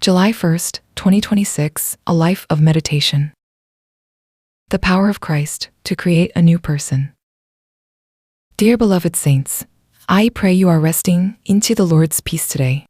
July 1st, 2026, A Life of Meditation. The Power of Christ to Create a New Person. Dear beloved saints, I pray you are resting into the Lord's peace today.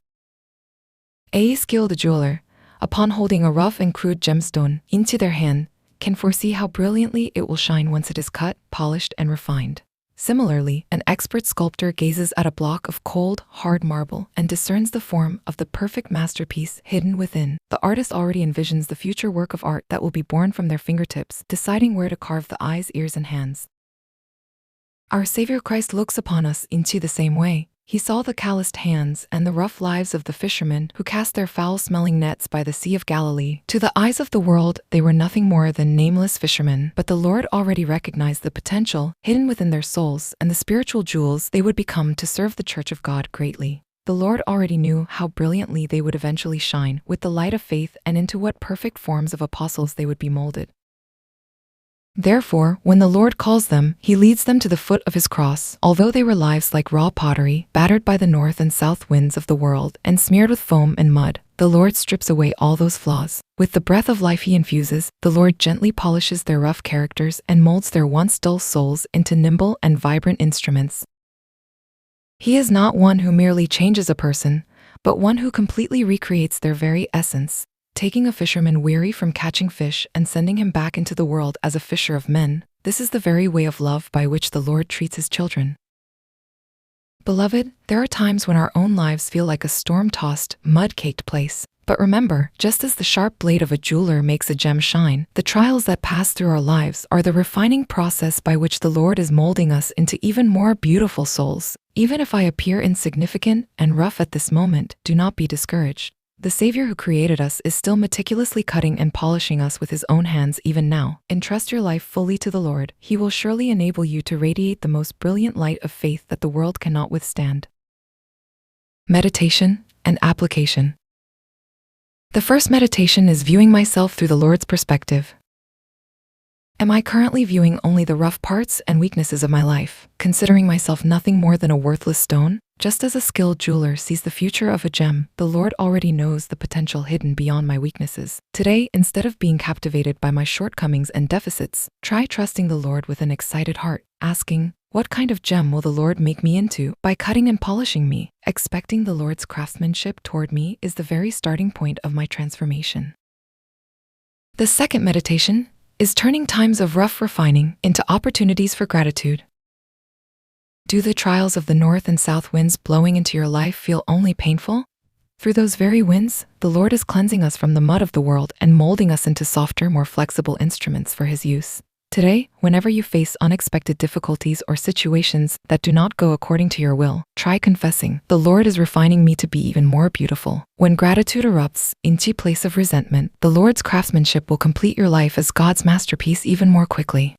A skilled jeweler, upon holding a rough and crude gemstone into their hand, can foresee how brilliantly it will shine once it is cut, polished, and refined. Similarly, an expert sculptor gazes at a block of cold, hard marble and discerns the form of the perfect masterpiece hidden within. The artist already envisions the future work of art that will be born from their fingertips, deciding where to carve the eyes, ears, and hands. Our Savior Christ looks upon us into the same way. He saw the calloused hands and the rough lives of the fishermen who cast their foul-smelling nets by the Sea of Galilee. To the eyes of the world, they were nothing more than nameless fishermen, but the Lord already recognized the potential hidden within their souls and the spiritual jewels they would become to serve the Church of God greatly. The Lord already knew how brilliantly they would eventually shine with the light of faith and into what perfect forms of apostles they would be molded. Therefore, when the Lord calls them, He leads them to the foot of His cross. Although they were lives like raw pottery, battered by the north and south winds of the world, and smeared with foam and mud, the Lord strips away all those flaws. With the breath of life He infuses, the Lord gently polishes their rough characters and molds their once dull souls into nimble and vibrant instruments. He is not one who merely changes a person, but one who completely recreates their very essence. Taking a fisherman weary from catching fish and sending him back into the world as a fisher of men, this is the very way of love by which the Lord treats His children. Beloved, there are times when our own lives feel like a storm-tossed, mud-caked place. But remember, just as the sharp blade of a jeweler makes a gem shine, the trials that pass through our lives are the refining process by which the Lord is molding us into even more beautiful souls. Even if I appear insignificant and rough at this moment, do not be discouraged. The Savior who created us is still meticulously cutting and polishing us with His own hands even now. Entrust your life fully to the Lord. He will surely enable you to radiate the most brilliant light of faith that the world cannot withstand. Meditation and application. The first meditation is viewing myself through the Lord's perspective. Am I currently viewing only the rough parts and weaknesses of my life, considering myself nothing more than a worthless stone? Just as a skilled jeweler sees the future of a gem, the Lord already knows the potential hidden beyond my weaknesses. Today, instead of being captivated by my shortcomings and deficits, try trusting the Lord with an excited heart, asking, what kind of gem will the Lord make me into by cutting and polishing me? Expecting the Lord's craftsmanship toward me is the very starting point of my transformation. The second meditation is turning times of rough refining into opportunities for gratitude. Do the trials of the north and south winds blowing into your life feel only painful? Through those very winds, the Lord is cleansing us from the mud of the world and molding us into softer, more flexible instruments for His use. Today, whenever you face unexpected difficulties or situations that do not go according to your will, try confessing, the Lord is refining me to be even more beautiful. When gratitude erupts into place of resentment, the Lord's craftsmanship will complete your life as God's masterpiece even more quickly.